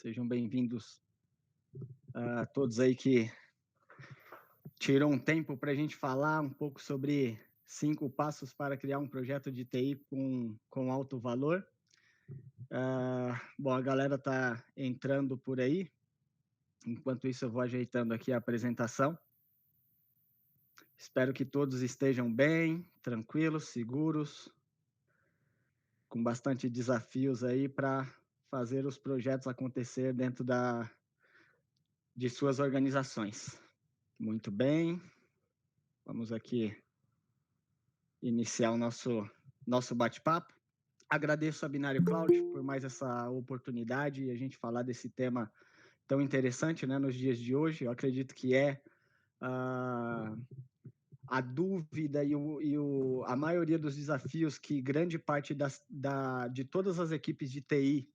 Sejam bem-vindos a todos aí que tiram um tempo para a gente falar um pouco sobre 5 passos para criar um projeto de TI com alto valor. Bom, a galera está entrando por aí. Enquanto isso, eu vou ajeitando aqui a apresentação. Espero que todos estejam bem, tranquilos, seguros, com bastante desafios aí para fazer os projetos acontecer dentro de suas organizações. Muito bem, vamos aqui iniciar o nosso bate-papo. Agradeço a Binário Cloud por mais essa oportunidade e a gente falar desse tema tão interessante, né, nos dias de hoje. Eu acredito que a dúvida a maioria dos desafios que grande parte de todas as equipes de TI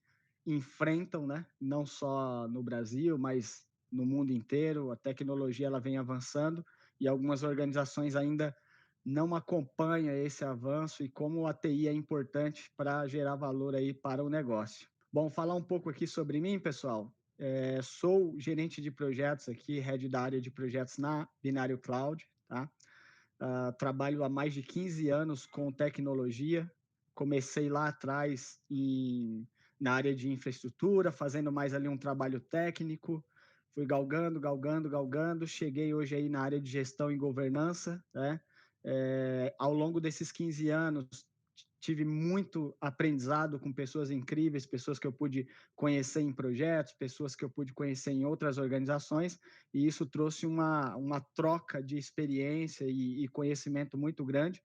enfrentam, né, não só no Brasil, mas no mundo inteiro. A tecnologia ela vem avançando e algumas organizações ainda não acompanha esse avanço e como a TI é importante para gerar valor aí para o negócio. Bom, falar um pouco aqui sobre mim, pessoal. Sou gerente de projetos aqui, head da área de projetos na Binário Cloud, tá? Trabalho há mais de 15 anos com tecnologia. Comecei lá atrás na área de infraestrutura, fazendo mais ali um trabalho técnico. Fui galgando. Cheguei hoje aí na área de gestão e governança, né? Ao longo desses 15 anos, tive muito aprendizado com pessoas incríveis, pessoas que eu pude conhecer em projetos, pessoas que eu pude conhecer em outras organizações, e isso trouxe uma troca de experiência e conhecimento muito grande,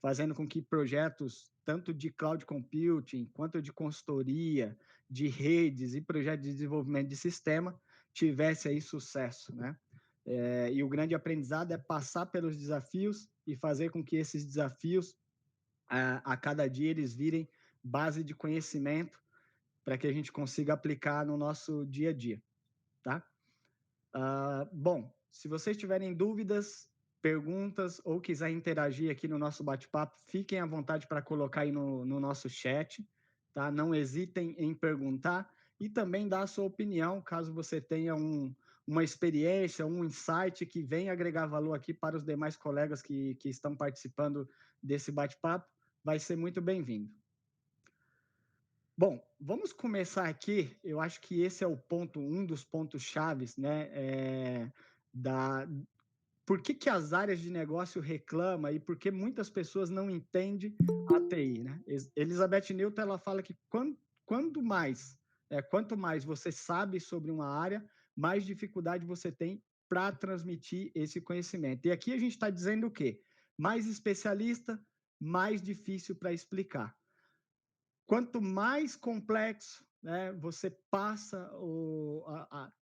fazendo com que projetos, tanto de cloud computing, quanto de consultoria, de redes e projetos de desenvolvimento de sistema, tivesse aí sucesso, né? E o grande aprendizado é passar pelos desafios e fazer com que esses desafios, a cada dia, eles virem base de conhecimento para que a gente consiga aplicar no nosso dia a dia, tá? Bom, se vocês tiverem dúvidas, perguntas ou quiser interagir aqui no nosso bate-papo, fiquem à vontade para colocar aí no nosso chat, tá? Não hesitem em perguntar e também dar a sua opinião, caso você tenha uma experiência, um insight que venha agregar valor aqui para os demais colegas que estão participando desse bate-papo, vai ser muito bem-vindo. Bom, vamos começar aqui. Eu acho que esse é um dos pontos chaves, né? Da, por que as áreas de negócio reclamam e por que muitas pessoas não entendem a TI, né? Elizabeth Newton ela fala que quanto mais você sabe sobre uma área, mais dificuldade você tem para transmitir esse conhecimento. E aqui a gente está dizendo o quê? Mais especialista, mais difícil para explicar. Quanto mais complexo, né, você passa,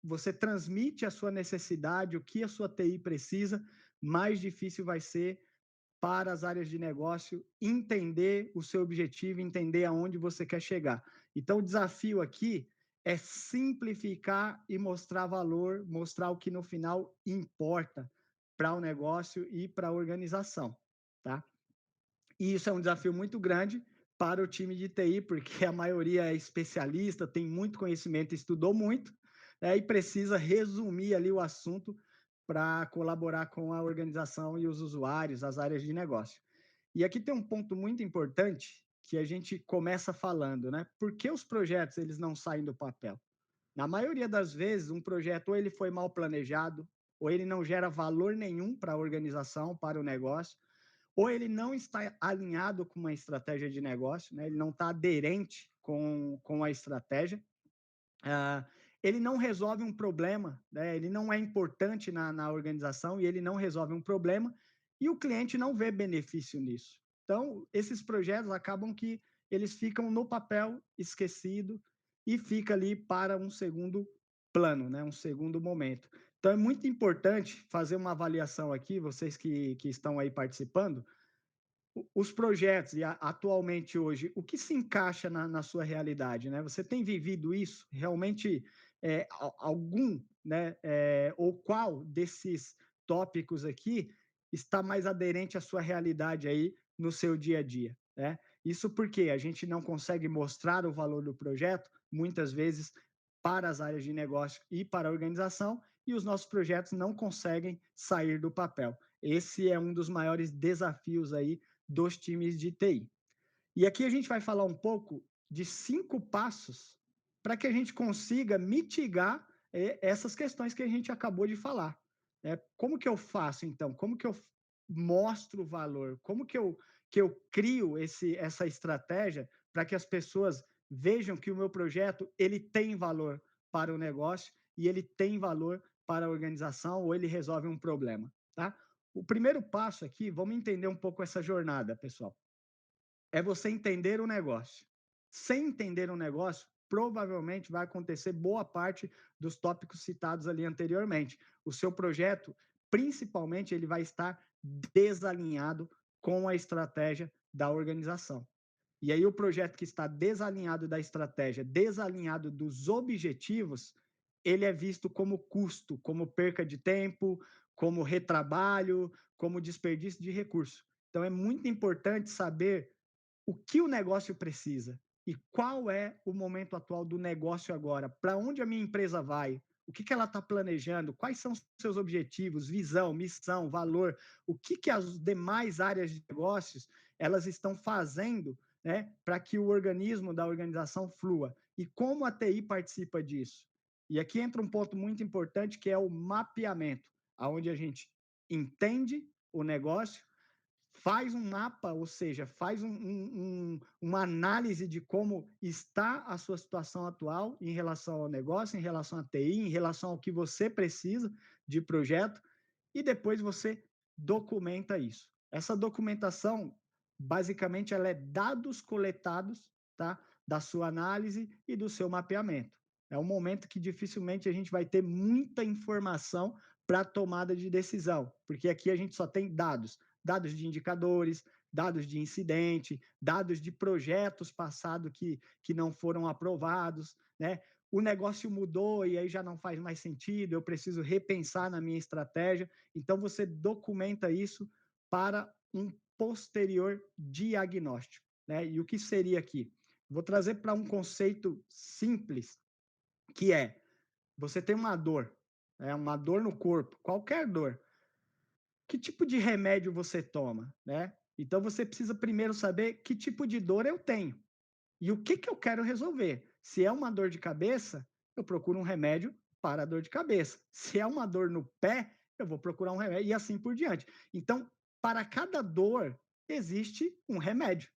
você transmite a sua necessidade, o que a sua TI precisa, mais difícil vai ser para as áreas de negócio entender o seu objetivo, entender aonde você quer chegar. Então, o desafio aqui é simplificar e mostrar valor, mostrar o que no final importa para o negócio e para a organização, tá? E isso é um desafio muito grande para o time de TI, porque a maioria é especialista, tem muito conhecimento, estudou muito, né, e precisa resumir ali o assunto para colaborar com a organização e os usuários, as áreas de negócio. E aqui tem um ponto muito importante que a gente começa falando, né? Por que os projetos eles não saem do papel? Na maioria das vezes, um projeto ou ele foi mal planejado, ou ele não gera valor nenhum para a organização, para o negócio, ou ele não está alinhado com uma estratégia de negócio, né? Ele não está aderente com a estratégia, uh, ele não resolve um problema, né? Ele não é importante na organização e ele não resolve um problema e o cliente não vê benefício nisso. Então, esses projetos acabam que eles ficam no papel esquecido e fica ali para um segundo plano, né? Um segundo momento. Então, é muito importante fazer uma avaliação aqui, vocês que estão aí participando, os projetos, e atualmente hoje, o que se encaixa na sua realidade, né? Você tem vivido isso? Realmente, algum, né, ou qual desses tópicos aqui está mais aderente à sua realidade aí no seu dia a dia, né? Isso porque a gente não consegue mostrar o valor do projeto, muitas vezes para as áreas de negócio e para a organização, e os nossos projetos não conseguem sair do papel. Esse é um dos maiores desafios aí dos times de TI. E aqui a gente vai falar um pouco de 5 passos para que a gente consiga mitigar essas questões que a gente acabou de falar. Como que eu faço, então? Como que eu mostro o valor? Como que eu crio essa estratégia para que as pessoas vejam que o meu projeto ele tem valor para o negócio e ele tem valor para a organização ou ele resolve um problema, tá? O primeiro passo aqui, vamos entender um pouco essa jornada, pessoal, é você entender o negócio. Sem entender o negócio, provavelmente vai acontecer boa parte dos tópicos citados ali anteriormente. O seu projeto, principalmente, ele vai estar desalinhado com a estratégia da organização. E aí, o projeto que está desalinhado da estratégia, desalinhado dos objetivos, ele é visto como custo, como perca de tempo, como retrabalho, como desperdício de recurso. Então, é muito importante saber o que o negócio precisa e qual é o momento atual do negócio agora, para onde a minha empresa vai, o que, que ela está planejando, quais são os seus objetivos, visão, missão, valor, o que, que as demais áreas de negócios elas estão fazendo, né, para que o organismo da organização flua e como a TI participa disso. E aqui entra um ponto muito importante que é o mapeamento, aonde a gente entende o negócio, faz um mapa, ou seja, faz uma análise de como está a sua situação atual em relação ao negócio, em relação à TI, em relação ao que você precisa de projeto, e depois você documenta isso. Essa documentação, basicamente, ela é dados coletados, tá, da sua análise e do seu mapeamento. É um momento que dificilmente a gente vai ter muita informação para tomada de decisão, porque aqui a gente só tem dados, dados de indicadores, dados de incidente, dados de projetos passados que não foram aprovados, né? O negócio mudou e aí já não faz mais sentido, eu preciso repensar na minha estratégia. Então, você documenta isso para um posterior diagnóstico, né? E o que seria aqui? Vou trazer para um conceito simples, que é, você tem uma dor no corpo, qualquer dor. Que tipo de remédio você toma, né? Então você precisa primeiro saber que tipo de dor eu tenho e o que que eu quero resolver. Se é uma dor de cabeça, eu procuro um remédio para a dor de cabeça. Se é uma dor no pé, eu vou procurar um remédio e assim por diante. Então, para cada dor existe um remédio,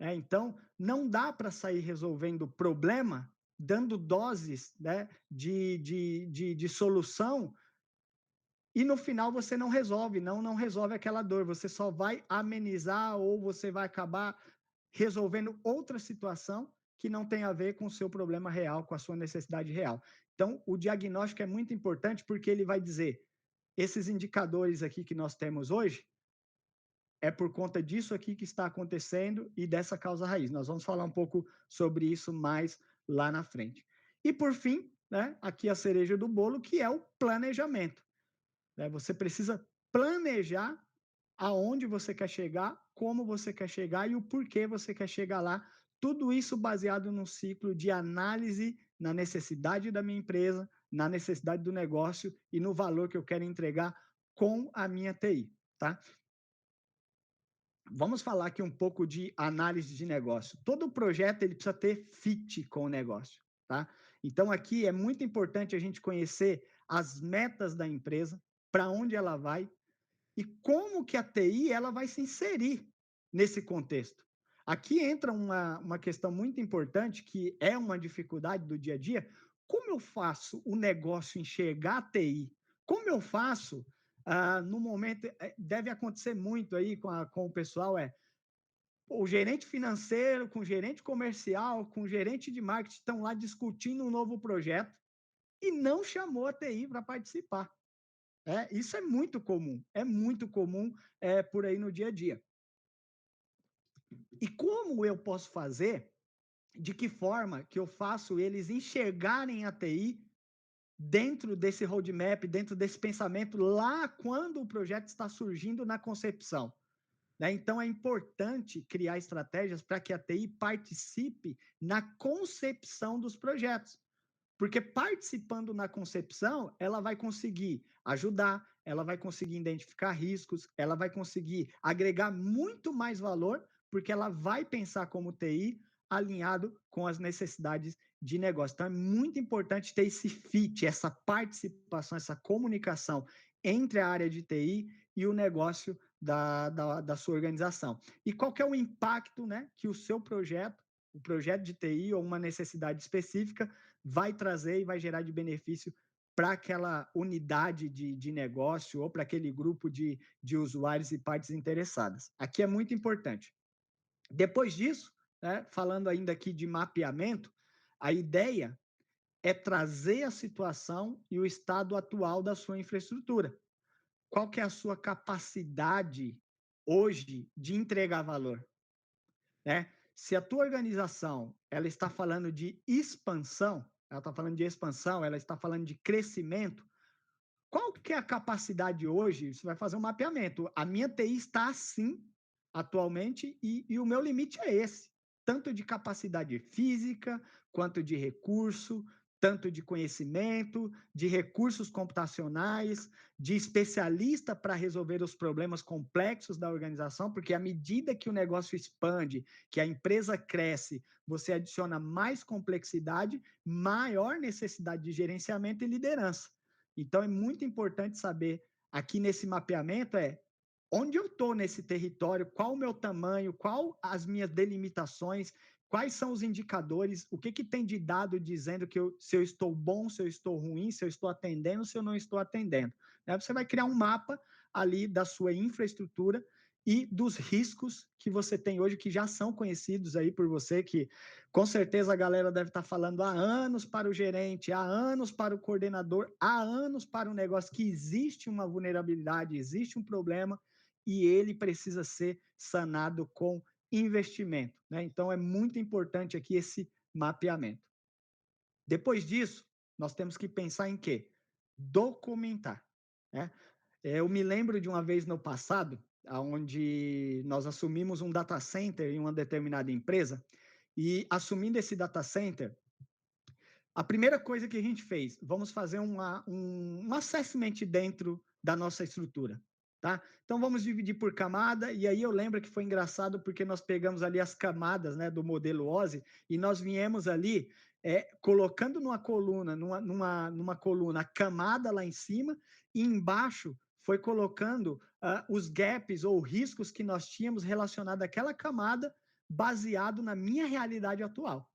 né? Então, não dá para sair resolvendo o problema dando doses, né, de solução e no final você não resolve, não resolve aquela dor, você só vai amenizar ou você vai acabar resolvendo outra situação que não tem a ver com o seu problema real, com a sua necessidade real. Então, o diagnóstico é muito importante porque ele vai dizer: esses indicadores aqui que nós temos hoje é por conta disso aqui que está acontecendo e dessa causa raiz. Nós vamos falar um pouco sobre isso mais lá na frente. E por fim, né, aqui a cereja do bolo, que é o planejamento, né? Você precisa planejar aonde você quer chegar, como você quer chegar e o porquê você quer chegar lá. Tudo isso baseado num ciclo de análise na necessidade da minha empresa, na necessidade do negócio e no valor que eu quero entregar com a minha TI, tá? Vamos falar aqui um pouco de análise de negócio. Todo projeto ele precisa ter fit com o negócio, tá? Então aqui é muito importante a gente conhecer as metas da empresa, para onde ela vai e como que a TI ela vai se inserir nesse contexto. Aqui entra uma questão muito importante, que é uma dificuldade do dia a dia. Como eu faço o negócio enxergar a TI? Como eu faço, no momento, deve acontecer muito aí com o pessoal, o gerente financeiro, com o gerente comercial, com o gerente de marketing, estão lá discutindo um novo projeto e não chamou a TI para participar. Isso é muito comum por aí no dia a dia. E como eu posso fazer, de que forma que eu faço eles enxergarem a TI dentro desse roadmap, dentro desse pensamento, lá quando o projeto está surgindo na concepção? Né? Então, é importante criar estratégias para que a TI participe na concepção dos projetos. Porque participando na concepção, ela vai conseguir ajudar, ela vai conseguir identificar riscos, ela vai conseguir agregar muito mais valor, porque ela vai pensar como TI alinhado com as necessidades de negócio. Então, é muito importante ter esse fit, essa participação, essa comunicação entre a área de TI e o negócio da sua organização. E qual que é o impacto, né, que o seu projeto, o projeto de TI ou uma necessidade específica vai trazer e vai gerar de benefício para aquela unidade de negócio ou para aquele grupo de usuários e partes interessadas. Aqui é muito importante. Depois disso, né, falando ainda aqui de mapeamento, a ideia é trazer a situação e o estado atual da sua infraestrutura. Qual que é a sua capacidade hoje de entregar valor, né? Se a tua organização ela está falando de expansão, ela está falando de expansão, ela está falando de crescimento, qual que é a capacidade hoje? Você vai fazer um mapeamento. A minha TI está assim atualmente e o meu limite é esse, tanto de capacidade física, quanto de recurso, tanto de conhecimento, de recursos computacionais, de especialista para resolver os problemas complexos da organização, porque à medida que o negócio expande, que a empresa cresce, você adiciona mais complexidade, maior necessidade de gerenciamento e liderança. Então, é muito importante saber aqui nesse mapeamento onde eu estou nesse território, qual o meu tamanho, qual as minhas delimitações, quais são os indicadores, o que, que tem de dado dizendo que se eu estou bom, se eu estou ruim, se eu estou atendendo, se eu não estou atendendo. Né? Você vai criar um mapa ali da sua infraestrutura e dos riscos que você tem hoje, que já são conhecidos aí por você, que com certeza a galera deve estar falando há anos para o gerente, há anos para o coordenador, há anos para o negócio, que existe uma vulnerabilidade, existe um problema e ele precisa ser sanado com investimento. Né? Então, é muito importante aqui esse mapeamento. Depois disso, nós temos que pensar em quê? Documentar. Né? Eu me lembro de uma vez no passado, onde nós assumimos um data center em uma determinada empresa, e assumindo esse data center, a primeira coisa que a gente fez, vamos fazer um assessment dentro da nossa estrutura. Tá? Então vamos dividir por camada, e aí eu lembro que foi engraçado porque nós pegamos ali as camadas, né, do modelo OSI e nós viemos ali colocando numa coluna, numa coluna a camada lá em cima, e embaixo foi colocando os gaps ou riscos que nós tínhamos relacionado àquela camada, baseado na minha realidade atual.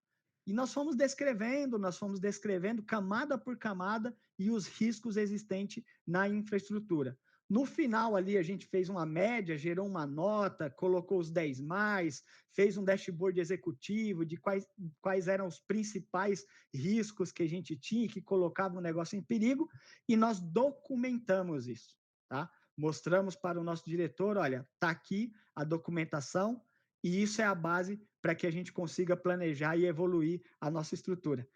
E nós fomos descrevendo camada por camada e os riscos existentes na infraestrutura. No final ali a gente fez uma média, gerou uma nota, colocou os 10 mais, fez um dashboard executivo de quais eram os principais riscos que a gente tinha, que colocavam o negócio em perigo, e nós documentamos isso, tá? Mostramos para o nosso diretor, olha, está aqui a documentação, e isso é a base para que a gente consiga planejar e evoluir a nossa estrutura.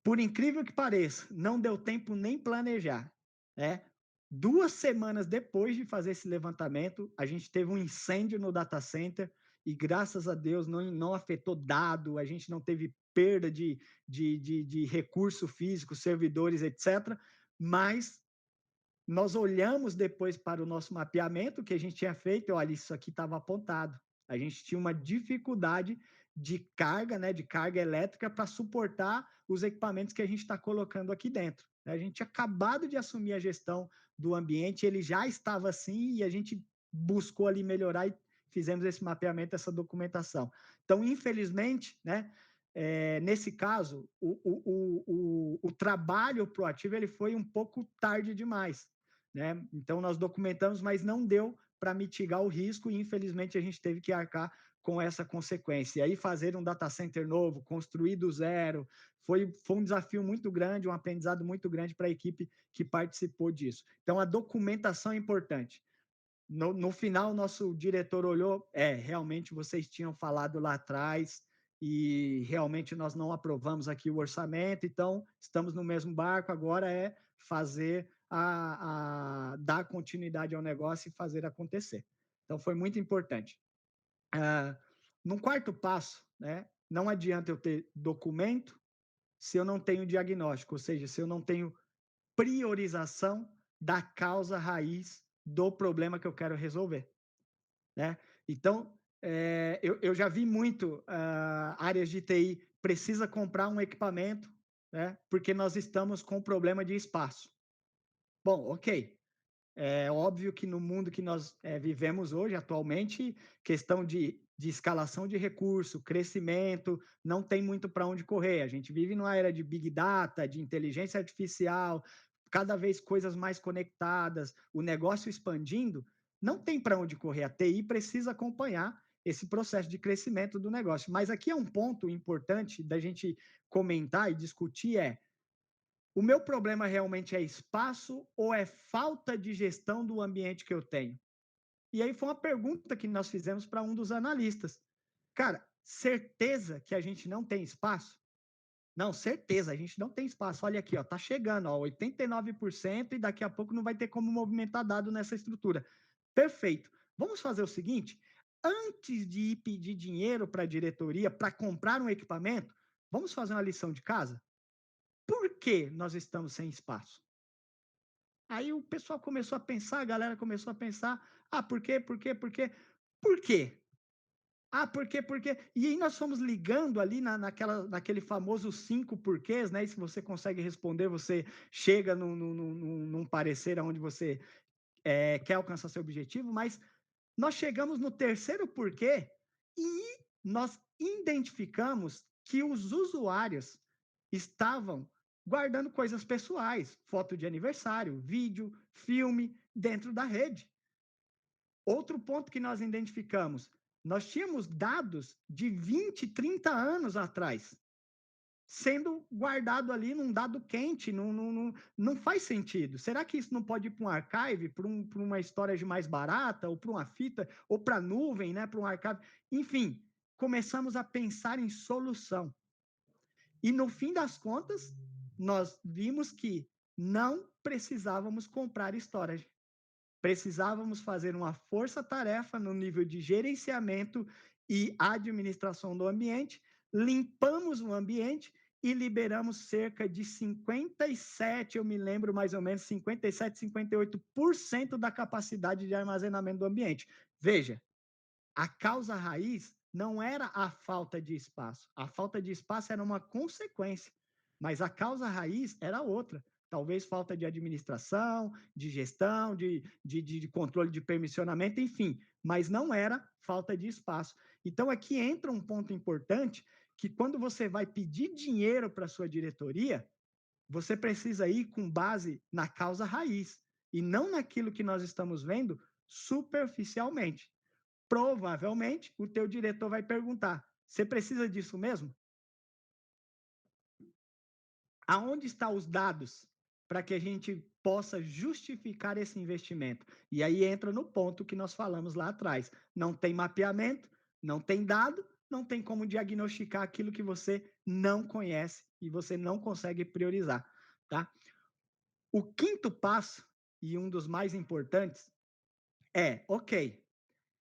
Por incrível que pareça, não deu tempo nem planejar. Né? 2 semanas depois de fazer esse levantamento, a gente teve um incêndio no data center e, graças a Deus, não afetou dado, a gente não teve perda de recurso físico, servidores, etc. Mas nós olhamos depois para o nosso mapeamento que a gente tinha feito, e olha, isso aqui estava apontado. A gente tinha uma dificuldade de carga, né, de carga elétrica para suportar os equipamentos que a gente está colocando aqui dentro. A gente tinha acabado de assumir a gestão do ambiente, ele já estava assim e a gente buscou ali melhorar e fizemos esse mapeamento, essa documentação. Então, infelizmente, né, nesse caso, o trabalho proativo ele foi um pouco tarde demais. Né? Então, nós documentamos, mas não deu para mitigar o risco e, infelizmente, a gente teve que arcar com essa consequência. E aí, fazer um data center novo, construir do zero, foi um desafio muito grande, um aprendizado muito grande para a equipe que participou disso. Então, a documentação é importante. No final, nosso diretor olhou, realmente vocês tinham falado lá atrás e realmente nós não aprovamos aqui o orçamento, então estamos no mesmo barco, agora é fazer dar continuidade ao negócio e fazer acontecer. Então foi muito importante. No quarto passo, né, não adianta eu ter documento se eu não tenho diagnóstico, ou seja, se eu não tenho priorização da causa raiz do problema que eu quero resolver, né? Então, eu já vi muito áreas de TI precisa comprar um equipamento, né? Porque nós estamos com problema de espaço. Bom, ok. É óbvio que no mundo que nós vivemos hoje, atualmente, questão de escalação de recurso, crescimento, não tem muito para onde correr. A gente vive numa era de big data, de inteligência artificial, cada vez coisas mais conectadas, o negócio expandindo, não tem para onde correr. A TI precisa acompanhar esse processo de crescimento do negócio. Mas aqui é um ponto importante da gente comentar e discutir o meu problema realmente é espaço ou é falta de gestão do ambiente que eu tenho? E aí foi uma pergunta que nós fizemos para um dos analistas. Cara, certeza que a gente não tem espaço? Não, certeza, a gente não tem espaço. Olha aqui, ó, tá chegando, ó, 89% e daqui a pouco não vai ter como movimentar dado nessa estrutura. Perfeito. Vamos fazer o seguinte, antes de ir pedir dinheiro para a diretoria para comprar um equipamento, vamos fazer uma lição de casa? Por que nós estamos sem espaço? Aí o pessoal começou a pensar, a galera começou a pensar: "Ah, por quê? Por quê? Por quê? Por quê? Ah, por quê? Por quê?" E aí nós fomos ligando ali naquele famoso 5 porquês, né, e se você consegue responder, você chega num parecer aonde você, quer alcançar seu objetivo, mas nós chegamos no terceiro porquê e nós identificamos que os usuários estavam guardando coisas pessoais, foto de aniversário, vídeo, filme, dentro da rede. Outro ponto que nós identificamos, nós tínhamos dados de 20, 30 anos atrás, sendo guardado ali num dado quente, não faz sentido. Será que isso não pode ir para um archive, para uma storage mais barata, ou para uma fita, ou para a nuvem, né, para um archive? Enfim, começamos a pensar em solução. E no fim das contas, nós vimos que não precisávamos comprar storage. Precisávamos fazer uma força-tarefa no nível de gerenciamento e administração do ambiente, limpamos o ambiente e liberamos cerca de 57, eu me lembro mais ou menos, 57, 58% da capacidade de armazenamento do ambiente. Veja, a causa raiz não era a falta de espaço. A falta de espaço era uma consequência, mas a causa raiz era outra. Talvez falta de administração, de gestão, de controle de permissionamento, enfim, mas não era falta de espaço. Então, aqui entra um ponto importante, que quando você vai pedir dinheiro para a sua diretoria, você precisa ir com base na causa raiz, e não naquilo que nós estamos vendo superficialmente. Provavelmente, o teu diretor vai perguntar: "Você precisa disso mesmo? Aonde estão os dados para que a gente possa justificar esse investimento?" E aí entra no ponto que nós falamos lá atrás: não tem mapeamento, não tem dado, não tem como diagnosticar aquilo que você não conhece e você não consegue priorizar, tá? O quinto passo, e um dos mais importantes, é: "Ok,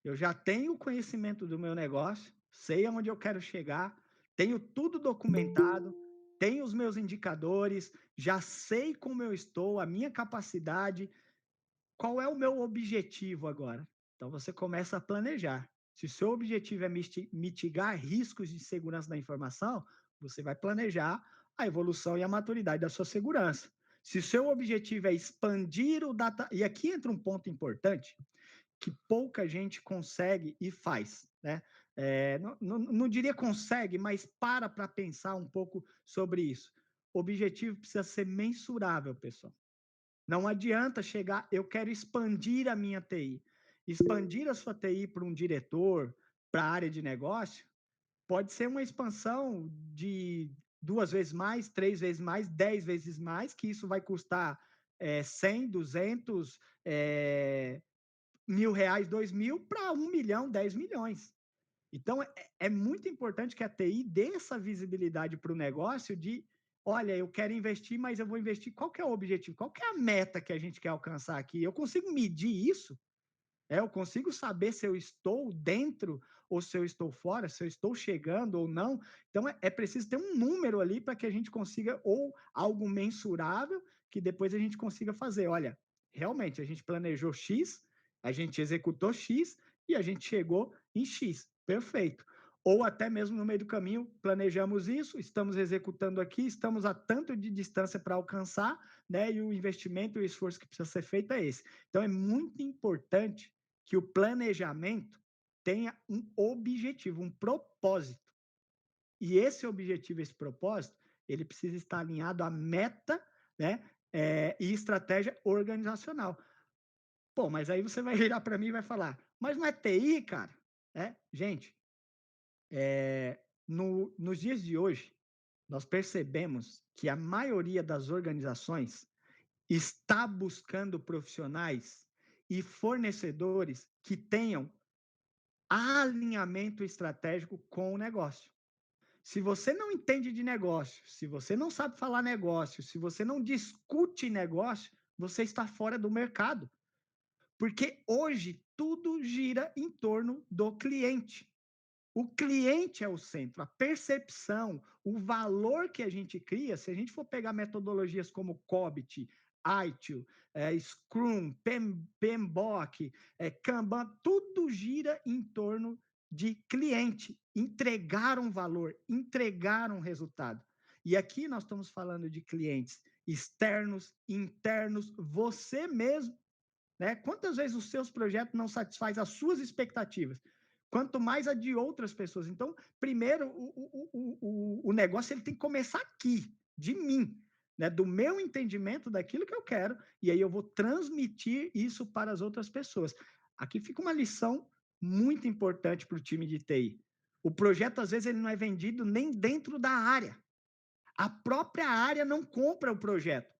eu já tenho o conhecimento do meu negócio, sei aonde eu quero chegar, tenho tudo documentado, tenho os meus indicadores, já sei como eu estou, a minha capacidade, qual é o meu objetivo agora?" Então você começa a planejar. Se o seu objetivo é mitigar riscos de segurança da informação, você vai planejar a evolução e a maturidade da sua segurança. Se o seu objetivo é expandir o data, e aqui entra um ponto importante, que pouca gente consegue e faz, né? Não diria consegue, mas para pensar um pouco sobre isso. O objetivo precisa ser mensurável, pessoal. Não adianta chegar, eu quero expandir a minha TI. Expandir a sua TI para um diretor, para a área de negócio, pode ser uma expansão de 2 vezes mais, 3 vezes mais, 10 vezes mais, que isso vai custar 100, 200, R$ 1.000, 2.000, para 1 milhão, 10 milhões. Então, é muito importante que a TI dê essa visibilidade para o negócio de, olha, eu quero investir, mas eu vou investir, qual que é o objetivo? Qual que é a meta que a gente quer alcançar aqui? Eu consigo medir isso? Eu consigo saber se eu estou dentro ou se eu estou fora, se eu estou chegando ou não. Então, é preciso ter um número ali para que a gente consiga, ou algo mensurável, que depois a gente consiga fazer. Olha, realmente, a gente planejou X, a gente executou X e a gente chegou em X. Perfeito. Ou até mesmo no meio do caminho, planejamos isso, estamos executando aqui, estamos a tanto de distância para alcançar, né? E o investimento e o esforço que precisa ser feito é esse. Então, é muito importante que o planejamento tenha um objetivo, um propósito. E esse objetivo, esse propósito, ele precisa estar alinhado à meta, né? E estratégia organizacional. Pô, mas aí você vai virar para mim e vai falar, mas não é TI, cara? Gente, nos dias de hoje, nós percebemos que a maioria das organizações está buscando profissionais e fornecedores que tenham alinhamento estratégico com o negócio. Se você não entende de negócio, se você não sabe falar negócio, se você não discute negócio, você está fora do mercado. Porque hoje tudo gira em torno do cliente. O cliente é o centro, a percepção, o valor que a gente cria, se a gente for pegar metodologias como COBIT, ITIL, Scrum, PMBOK, Kanban, tudo gira em torno de cliente, entregar um valor, entregar um resultado. E aqui nós estamos falando de clientes externos, internos, você mesmo, né? Quantas vezes os seus projetos não satisfazem as suas expectativas? Quanto mais a de outras pessoas. Então, primeiro, o negócio ele tem que começar aqui, de mim, né? Do meu entendimento daquilo que eu quero, e aí eu vou transmitir isso para as outras pessoas. Aqui fica uma lição muito importante para o time de TI. O projeto, às vezes, ele não é vendido nem dentro da área. A própria área não compra o projeto.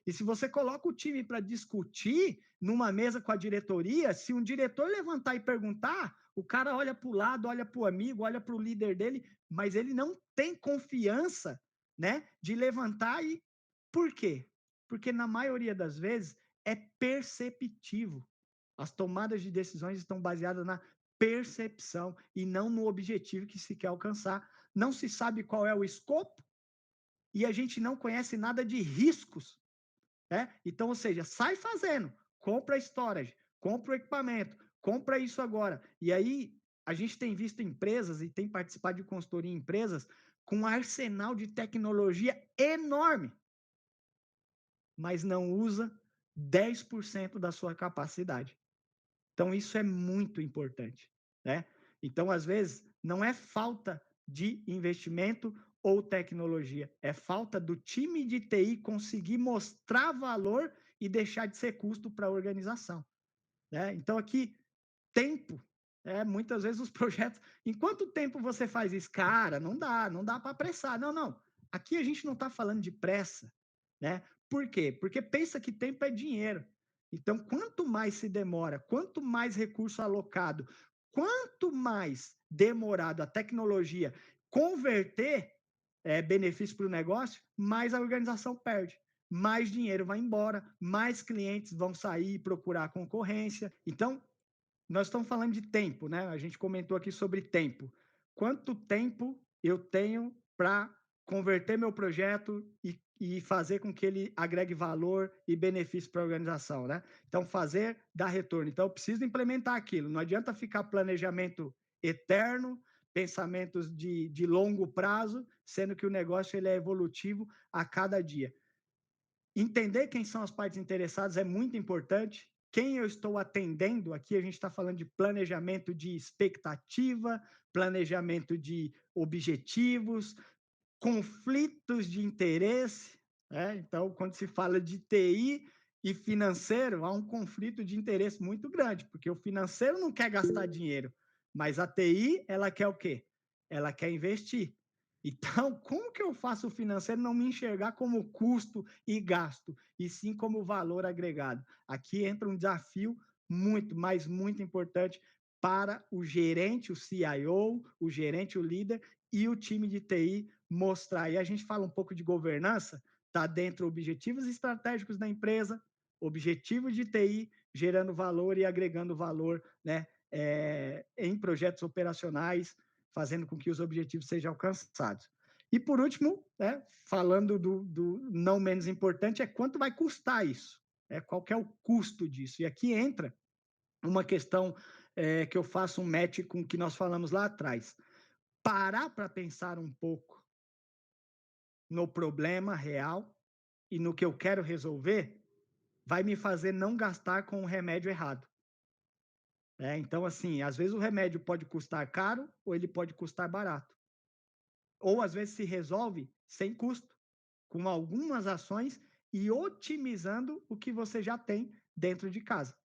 E se você coloca o time para discutir numa mesa com a diretoria, se um diretor levantar e perguntar, o cara olha para o lado, olha para o amigo, olha para o líder dele, mas ele não tem confiança, né, de levantar e por quê? Porque na maioria das vezes é perceptivo. As tomadas de decisões estão baseadas na percepção e não no objetivo que se quer alcançar. Não se sabe qual é o escopo e a gente não conhece nada de riscos, né? Então, ou seja, sai fazendo, compra storage, compra o equipamento, compra isso agora. E aí a gente tem visto empresas e tem participado de consultoria em empresas com um arsenal de tecnologia enorme, mas não usa 10% da sua capacidade. Então, isso é muito importante, né? Então, às vezes, não é falta de investimento ou tecnologia, é falta do time de TI conseguir mostrar valor e deixar de ser custo para a organização, né? Então, aqui, tempo. Muitas vezes os projetos. Em quanto tempo você faz isso? Cara, não dá para apressar. Não, não. Aqui a gente não está falando de pressa, né? Por quê? Porque pensa que tempo é dinheiro. Então, quanto mais se demora, quanto mais recurso alocado, quanto mais demorado a tecnologia converter benefício para o negócio, mais a organização perde. Mais dinheiro vai embora, mais clientes vão sair e procurar concorrência. Então, nós estamos falando de tempo, né? A gente comentou aqui sobre tempo. Quanto tempo eu tenho para converter meu projeto e fazer com que ele agregue valor e benefício para a organização, né? Então, fazer dar retorno. Então, eu preciso implementar aquilo. Não adianta ficar planejamento eterno, pensamentos de longo prazo, sendo que o negócio ele é evolutivo a cada dia. Entender quem são as partes interessadas é muito importante. Quem eu estou atendendo, aqui a gente está falando de planejamento de expectativa, planejamento de objetivos, conflitos de interesse, né? Então, quando se fala de TI e financeiro, há um conflito de interesse muito grande, porque o financeiro não quer gastar dinheiro, mas a TI, ela quer o quê? Ela quer investir. Então, como que eu faço o financeiro não me enxergar como custo e gasto, e sim como valor agregado? Aqui entra um desafio muito, mas muito importante para o gerente, o CIO, o gerente, o líder e o time de TI mostrar. E a gente fala um pouco de governança, está dentro objetivos estratégicos da empresa, objetivos de TI, gerando valor e agregando valor, né, em projetos operacionais, fazendo com que os objetivos sejam alcançados. E por último, né, falando do não menos importante, é quanto vai custar isso, qual que é o custo disso. E aqui entra uma questão que eu faço um match com o que nós falamos lá atrás. Parar para pensar um pouco no problema real e no que eu quero resolver vai me fazer não gastar com o remédio errado. Então, assim, às vezes o remédio pode custar caro ou ele pode custar barato. Ou às vezes se resolve sem custo, com algumas ações e otimizando o que você já tem dentro de casa.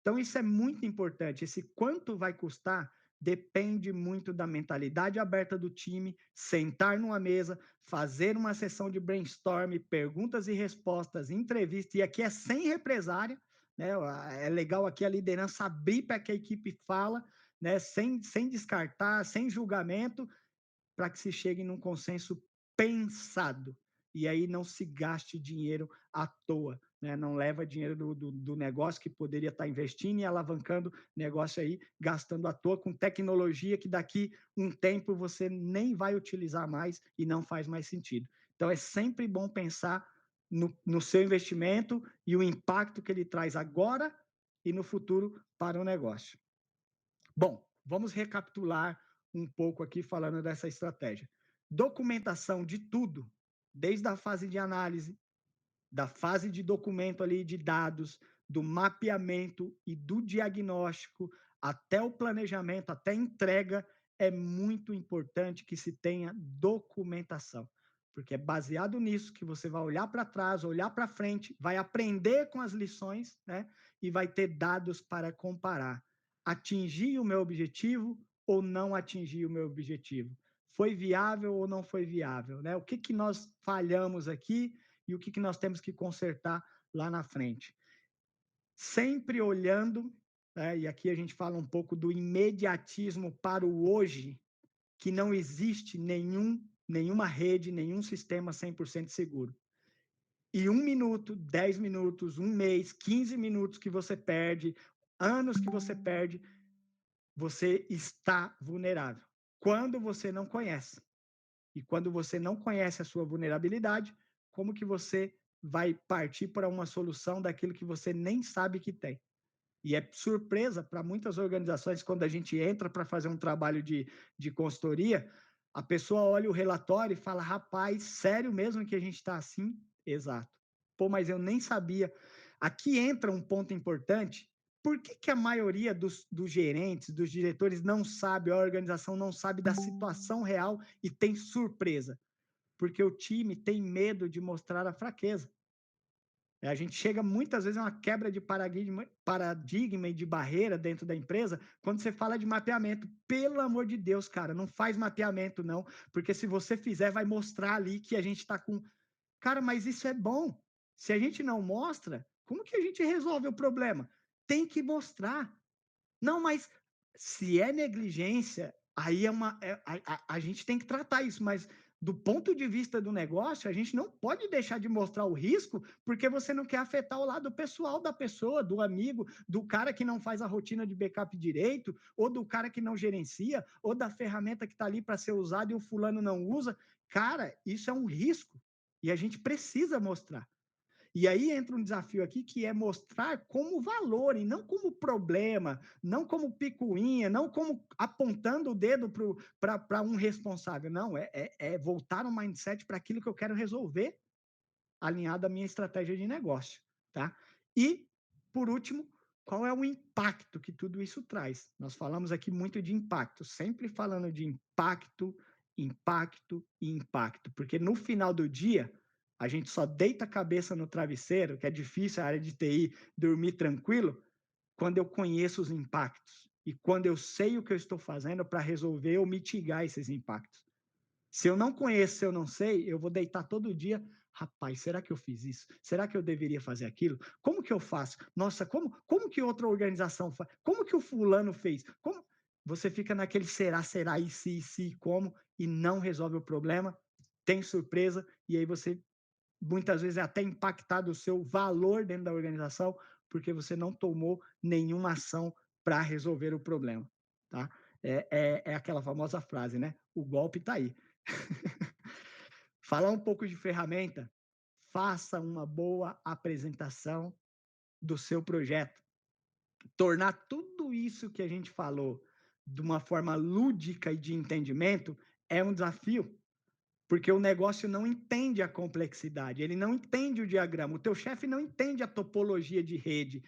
Então, isso é muito importante. Esse quanto vai custar depende muito da mentalidade aberta do time, sentar numa mesa, fazer uma sessão de brainstorm, perguntas e respostas, entrevista, e aqui é sem represária, né? É legal aqui a liderança abrir para que a equipe fala, né? Sem descartar, sem julgamento, para que se chegue num consenso pensado. E aí não se gaste dinheiro à toa, né? Não leva dinheiro do negócio que poderia estar investindo e alavancando negócio aí, gastando à toa com tecnologia que daqui um tempo você nem vai utilizar mais e não faz mais sentido. Então é sempre bom pensar no seu investimento e o impacto que ele traz agora e no futuro para o negócio. Bom, vamos recapitular um pouco aqui falando dessa estratégia. Documentação de tudo, desde a fase de análise, da fase de documento ali de dados, do mapeamento e do diagnóstico, até o planejamento, até a entrega, é muito importante que se tenha documentação, porque é baseado nisso que você vai olhar para trás, olhar para frente, vai aprender com as lições, né? E vai ter dados para comparar. Atingir o meu objetivo ou não atingir o meu objetivo? Foi viável ou não foi viável, né? O que nós falhamos aqui e o que nós temos que consertar lá na frente. Sempre olhando, e aqui a gente fala um pouco do imediatismo para o hoje, que não existe nenhuma rede, nenhum sistema 100% seguro. E 1 minuto, 10 minutos, 1 mês, 15 minutos que você perde, anos que você perde, você está vulnerável. Quando você não conhece. E quando você não conhece a sua vulnerabilidade, como que você vai partir para uma solução daquilo que você nem sabe que tem? E é surpresa para muitas organizações, quando a gente entra para fazer um trabalho de consultoria, a pessoa olha o relatório e fala: rapaz, sério mesmo que a gente está assim? Exato. Pô, mas eu nem sabia. Aqui entra um ponto importante. Por que a maioria dos gerentes, dos diretores, não sabe, a organização não sabe da situação real e tem surpresa? Porque o time tem medo de mostrar a fraqueza. A gente chega muitas vezes a uma quebra de paradigma e de barreira dentro da empresa quando você fala de mapeamento. Pelo amor de Deus, cara, não faz mapeamento não, porque se você fizer vai mostrar ali que a gente está com... Cara, mas isso é bom. Se a gente não mostra, como que a gente resolve o problema? Tem que mostrar. Não, mas se é negligência, aí a gente tem que tratar isso, mas do ponto de vista do negócio, a gente não pode deixar de mostrar o risco, porque você não quer afetar o lado pessoal da pessoa, do amigo, do cara que não faz a rotina de backup direito, ou do cara que não gerencia, ou da ferramenta que está ali para ser usada e o fulano não usa. Cara, isso é um risco e a gente precisa mostrar. E aí entra um desafio aqui que é mostrar como valor e não como problema, não como picuinha, não como apontando o dedo para um responsável. Não, é voltar o mindset para aquilo que eu quero resolver, alinhado à minha estratégia de negócio, tá? E, por último, qual é o impacto que tudo isso traz? Nós falamos aqui muito de impacto, sempre falando de impacto, impacto e impacto, porque no final do dia, a gente só deita a cabeça no travesseiro, que é difícil a área de TI dormir tranquilo, quando eu conheço os impactos e quando eu sei o que eu estou fazendo para resolver ou mitigar esses impactos. Se eu não conheço, se eu não sei, eu vou deitar todo dia. Rapaz, será que eu fiz isso? Será que eu deveria fazer aquilo? Como que eu faço? Nossa, como que outra organização faz? Como que o fulano fez? Como... Você fica naquele será, e se, como, e não resolve o problema, tem surpresa, e aí você muitas vezes é até impactado o seu valor dentro da organização porque você não tomou nenhuma ação para resolver o problema, tá? É aquela famosa frase, né? O golpe está aí. Falar um pouco de ferramenta, faça uma boa apresentação do seu projeto. Tornar tudo isso que a gente falou de uma forma lúdica e de entendimento é um desafio, porque o negócio não entende a complexidade, ele não entende o diagrama, o teu chefe não entende a topologia de rede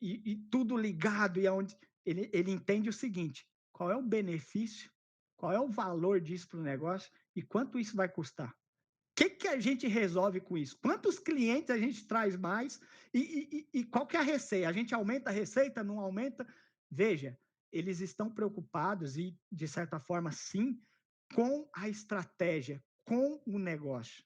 e tudo ligado e aonde ele entende o seguinte: qual é o benefício, qual é o valor disso para o negócio e quanto isso vai custar. Que a gente resolve com isso? Quantos clientes a gente traz mais e qual que é a receita? A gente aumenta a receita, não aumenta? Veja, eles estão preocupados e, de certa forma, sim, com a estratégia, com o negócio.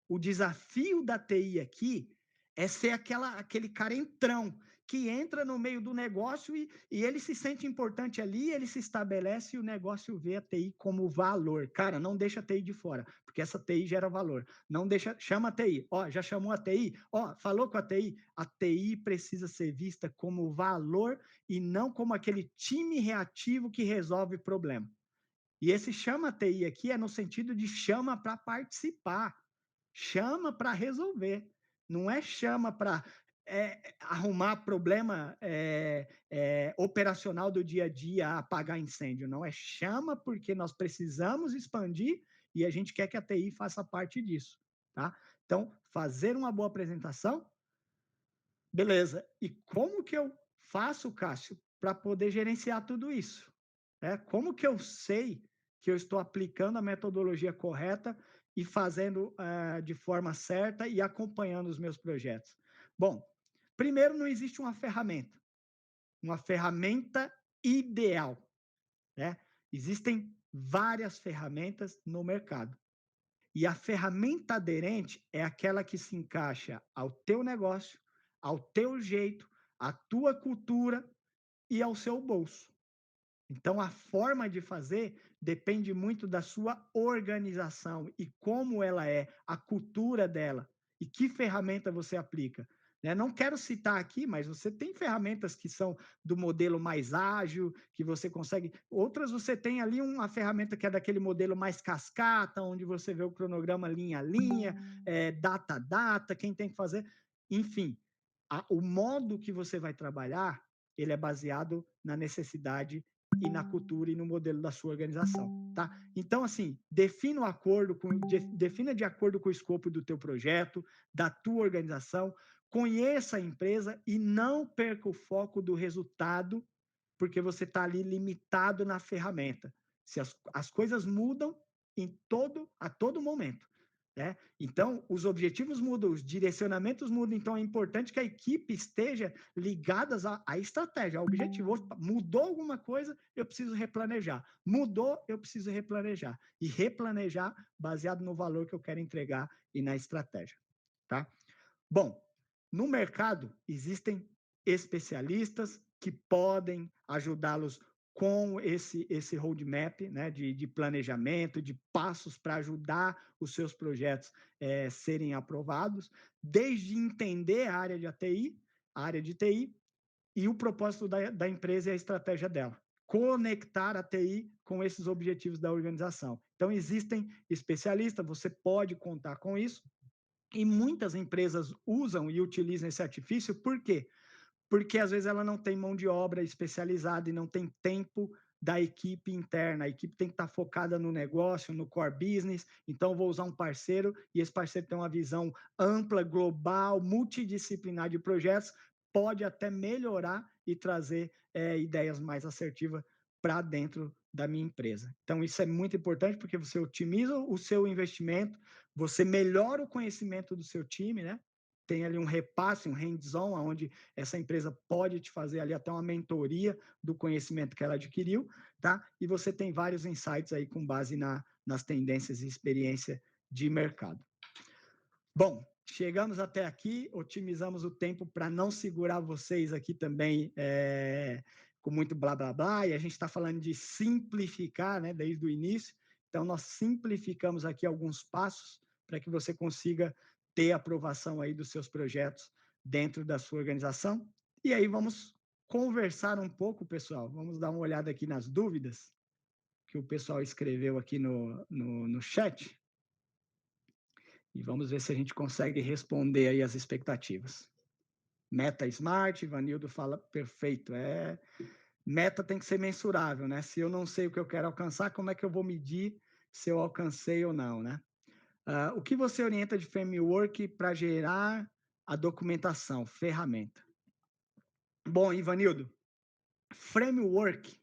O desafio da TI aqui é ser aquele cara entrão, que entra no meio do negócio e ele se sente importante ali, ele se estabelece e o negócio vê a TI como valor. Cara, não deixa a TI de fora, porque essa TI gera valor. Não deixa, chama a TI. Ó, já chamou a TI? Ó, falou com a TI? A TI precisa ser vista como valor e não como aquele time reativo que resolve problema. E esse chama a TI aqui é no sentido de chama para participar, chama para resolver, não é chama para arrumar problema operacional do dia a dia, apagar incêndio, não é chama porque nós precisamos expandir e a gente quer que a TI faça parte disso, tá? Então, fazer uma boa apresentação, beleza. E como que eu faço, Cássio, para poder gerenciar tudo isso? Como que eu sei que eu estou aplicando a metodologia correta e fazendo de forma certa e acompanhando os meus projetos? Bom, primeiro, não existe uma ferramenta ideal, né? Existem várias ferramentas no mercado. E a ferramenta aderente é aquela que se encaixa ao teu negócio, ao teu jeito, à tua cultura e ao seu bolso. Então, a forma de fazer depende muito da sua organização e como ela é, a cultura dela e que ferramenta você aplica. Né? Não quero citar aqui, mas você tem ferramentas que são do modelo mais ágil, que você consegue. Outras você tem ali uma ferramenta que é daquele modelo mais cascata, onde você vê o cronograma linha a linha, data a data, quem tem que fazer. Enfim, o modo que você vai trabalhar, ele é baseado na necessidade e na cultura e no modelo da sua organização, tá? Então, assim, defina de acordo com o escopo do teu projeto, da tua organização, conheça a empresa e não perca o foco do resultado, porque você está ali limitado na ferramenta. Se as coisas mudam a todo momento. Né? Então, os objetivos mudam, os direcionamentos mudam, então é importante que a equipe esteja ligada à estratégia, ao objetivo. Mudou alguma coisa, eu preciso replanejar. Mudou, eu preciso replanejar. E replanejar baseado no valor que eu quero entregar e na estratégia. Tá? Bom, no mercado existem especialistas que podem ajudá-los com esse roadmap, né, de planejamento, de passos para ajudar os seus projetos serem aprovados, desde entender a área de ATI, a área de TI, e o propósito da empresa e a estratégia dela. Conectar a TI com esses objetivos da organização. Então, existem especialistas, você pode contar com isso, e muitas empresas usam e utilizam esse artifício, por quê? Porque às vezes ela não tem mão de obra especializada e não tem tempo da equipe interna. A equipe tem que estar focada no negócio, no core business. Então, vou usar um parceiro e esse parceiro tem uma visão ampla, global, multidisciplinar de projetos, pode até melhorar e trazer ideias mais assertivas para dentro da minha empresa. Então, isso é muito importante porque você otimiza o seu investimento, você melhora o conhecimento do seu time, né? Tem ali um repasse, um hands-on, onde essa empresa pode te fazer ali até uma mentoria do conhecimento que ela adquiriu, tá? E você tem vários insights aí com base nas tendências e experiência de mercado. Bom, chegamos até aqui, otimizamos o tempo para não segurar vocês aqui também com muito blá blá blá, e a gente está falando de simplificar, né, desde o início. Então, nós simplificamos aqui alguns passos para que você consiga ter aprovação aí dos seus projetos dentro da sua organização. E aí vamos conversar um pouco, pessoal. Vamos dar uma olhada aqui nas dúvidas que o pessoal escreveu aqui no chat. E vamos ver se a gente consegue responder aí as expectativas. Meta Smart, Ivanildo fala, perfeito. Meta tem que ser mensurável, né? Se eu não sei o que eu quero alcançar, como é que eu vou medir se eu alcancei ou não, né? O que você orienta de framework para gerar a documentação, ferramenta? Bom, Ivanildo, framework,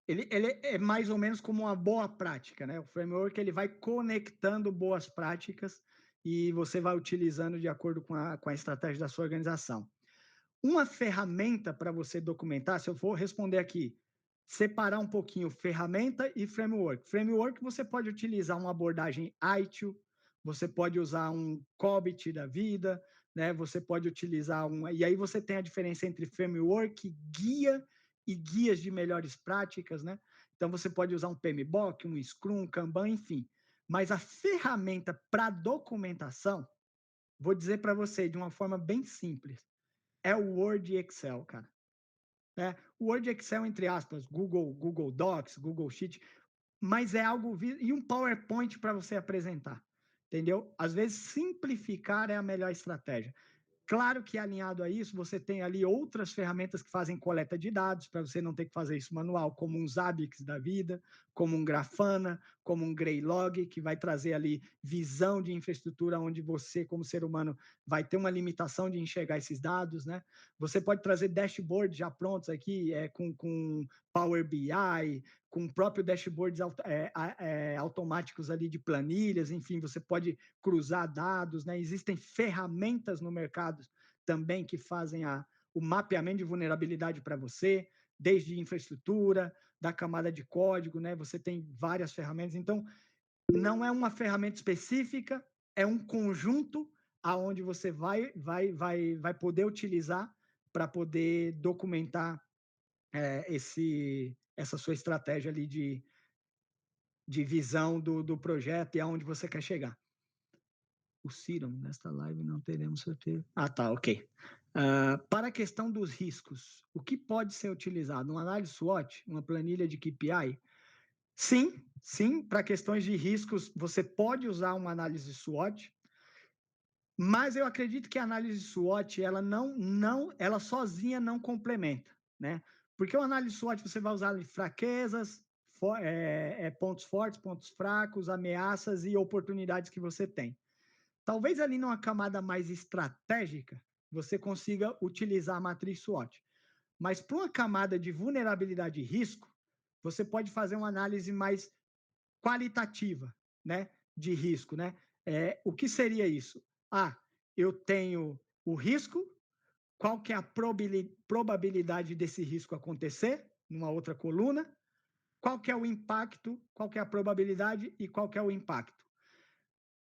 ele é mais ou menos como uma boa prática, né? O framework ele vai conectando boas práticas e você vai utilizando de acordo com a estratégia da sua organização. Uma ferramenta para você documentar, se eu for responder aqui, separar um pouquinho ferramenta e framework. Framework você pode utilizar uma abordagem ITIL, você pode usar um COBIT da vida, né? Você pode utilizar e aí você tem a diferença entre framework, guia e guias de melhores práticas, né? Então você pode usar um PMBOK, um Scrum, um Kanban, enfim. Mas a ferramenta para documentação, vou dizer para você de uma forma bem simples, é o Word e Excel, cara. O Word e Excel, entre aspas, Google Docs, Google Sheet, mas é algo... E um PowerPoint para você apresentar, entendeu? Às vezes, simplificar é a melhor estratégia. Claro que alinhado a isso, você tem ali outras ferramentas que fazem coleta de dados, para você não ter que fazer isso manual, como um Zabbix da vida, como um Grafana, como um Greylog, que vai trazer ali visão de infraestrutura, onde você, como ser humano, vai ter uma limitação de enxergar esses dados, né? Você pode trazer dashboards já prontos aqui, com Power BI, com próprio dashboards automáticos ali de planilhas, enfim, você pode cruzar dados, né? Existem ferramentas no mercado também que fazem o mapeamento de vulnerabilidade para você, desde infraestrutura, da camada de código, né? Você tem várias ferramentas. Então, não é uma ferramenta específica, é um conjunto aonde você vai poder utilizar para poder documentar essa sua estratégia ali de visão do projeto e aonde você quer chegar. O Ciron, nesta live não teremos sorteio. Ah, tá, ok. Para a questão dos riscos, o que pode ser utilizado? Uma análise SWOT, uma planilha de KPI? Sim, para questões de riscos, você pode usar uma análise SWOT, mas eu acredito que a análise SWOT, ela sozinha não complementa, né? Porque a análise SWOT você vai usar fraquezas, pontos fortes, pontos fracos, ameaças e oportunidades que você tem. Talvez ali numa camada mais estratégica, você consiga utilizar a matriz SWOT. Mas para uma camada de vulnerabilidade e risco, você pode fazer uma análise mais qualitativa, né, de risco, né? O que seria isso? Eu tenho o risco, qual que é a probabilidade desse risco acontecer, numa outra coluna, qual que é o impacto, qual que é a probabilidade e qual que é o impacto.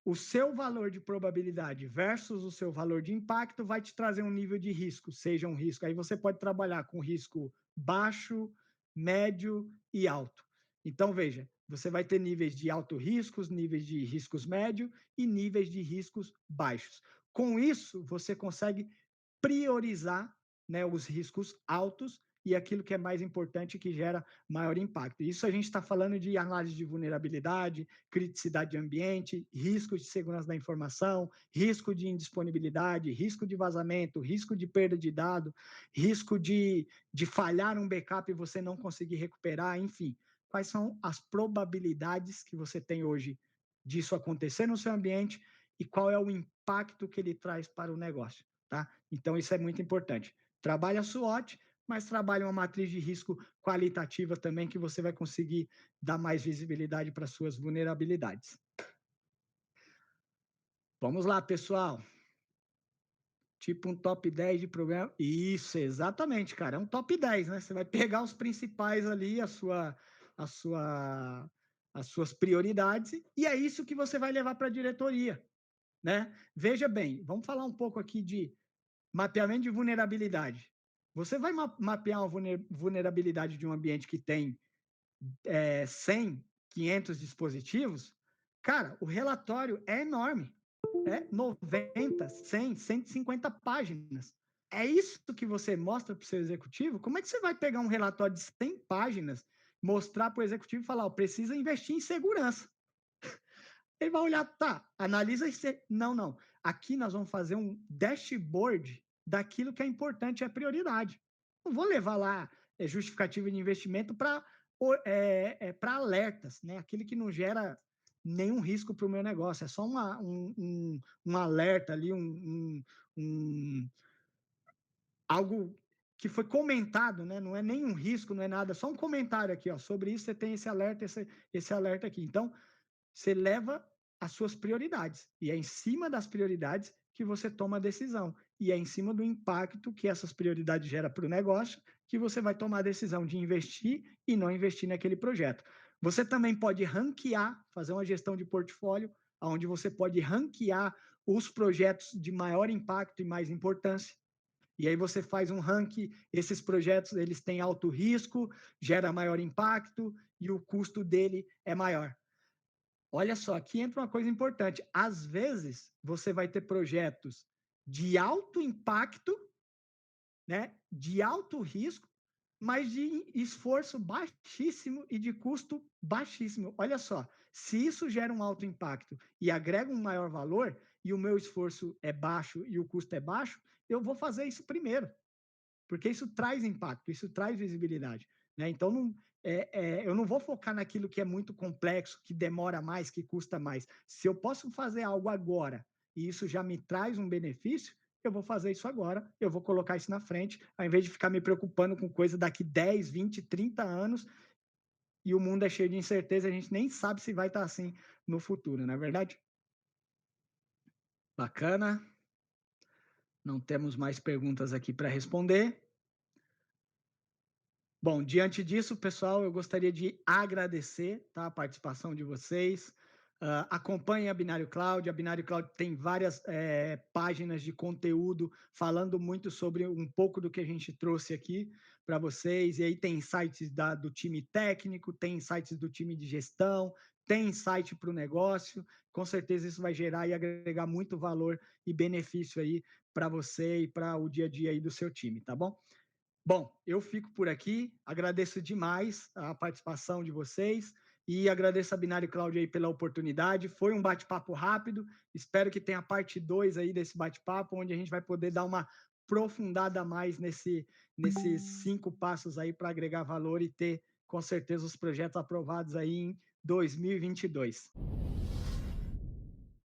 O seu valor de probabilidade versus o seu valor de impacto vai te trazer um nível de risco, seja um risco. Aí você pode trabalhar com risco baixo, médio e alto. Então, veja, você vai ter níveis de alto riscos, níveis de riscos médio e níveis de riscos baixos. Com isso, você consegue priorizar, né, os riscos altos e aquilo que é mais importante que gera maior impacto. Isso a gente está falando de análise de vulnerabilidade, criticidade de ambiente, risco de segurança da informação, risco de indisponibilidade, risco de vazamento, risco de perda de dado, risco de falhar um backup e você não conseguir recuperar, enfim. Quais são as probabilidades que você tem hoje disso acontecer no seu ambiente e qual é o impacto que ele traz para o negócio, tá? Então, isso é muito importante. Trabalha a SWOT, mas trabalha uma matriz de risco qualitativa também, que você vai conseguir dar mais visibilidade para suas vulnerabilidades. Vamos lá, pessoal. Tipo um top 10 de programa. Isso, exatamente, cara. É um top 10, né? Você vai pegar os principais ali, as suas prioridades, e é isso que você vai levar para a diretoria, né? Veja bem, vamos falar um pouco aqui de mapeamento de vulnerabilidade. Você vai mapear uma vulnerabilidade de um ambiente que tem 100, 500 dispositivos, cara, o relatório é enorme. É 90, 100, 150 páginas. é isso que você mostra para o seu executivo? Como é que você vai pegar um relatório de 100 páginas, mostrar para o executivo e falar: ó, precisa investir em segurança? Ele vai olhar, tá, analisa esse. Não, não. Aqui nós vamos fazer um dashboard daquilo que é importante e é prioridade. Não vou levar lá justificativa de investimento para alertas, né? Aquilo que não gera nenhum risco para o meu negócio. É só um alerta ali, algo que foi comentado, né? Não é nenhum risco, não é nada, só um comentário aqui, ó. Sobre isso você tem esse alerta aqui. Então, você leva as suas prioridades. E é em cima das prioridades que você toma a decisão. E é em cima do impacto que essas prioridades geram para o negócio que você vai tomar a decisão de investir e não investir naquele projeto. Você também pode ranquear, fazer uma gestão de portfólio, onde você pode ranquear os projetos de maior impacto e mais importância. E aí você faz um ranking, esses projetos eles têm alto risco, gera maior impacto e o custo dele é maior. Olha só, aqui entra uma coisa importante. Às vezes, você vai ter projetos de alto impacto, né, de alto risco, mas de esforço baixíssimo e de custo baixíssimo. Olha só, se isso gera um alto impacto e agrega um maior valor, e o meu esforço é baixo e o custo é baixo, eu vou fazer isso primeiro, porque isso traz impacto, isso traz visibilidade. Né? Então, eu não vou focar naquilo que é muito complexo, que demora mais, que custa mais. Se eu posso fazer algo agora e isso já me traz um benefício, eu vou fazer isso agora, eu vou colocar isso na frente, ao invés de ficar me preocupando com coisa daqui 10, 20, 30 anos, e o mundo é cheio de incerteza, a gente nem sabe se vai estar assim no futuro, não é verdade? Bacana. Não temos mais perguntas aqui para responder. Bom, diante disso, pessoal, eu gostaria de agradecer, tá, a participação de vocês. Acompanhem a Binário Cloud. A Binário Cloud tem várias páginas de conteúdo falando muito sobre um pouco do que a gente trouxe aqui para vocês. E aí tem sites do time técnico, tem sites do time de gestão, tem site para o negócio. Com certeza isso vai gerar e agregar muito valor e benefício aí para você e para o dia a dia aí do seu time, tá bom? Bom, eu fico por aqui, agradeço demais a participação de vocês e agradeço a Binário Cláudio aí pela oportunidade. Foi um bate-papo rápido, espero que tenha a parte 2 aí desse bate-papo, onde a gente vai poder dar uma aprofundada a mais nesses 5 passos aí para agregar valor e ter, com certeza, os projetos aprovados aí em 2022.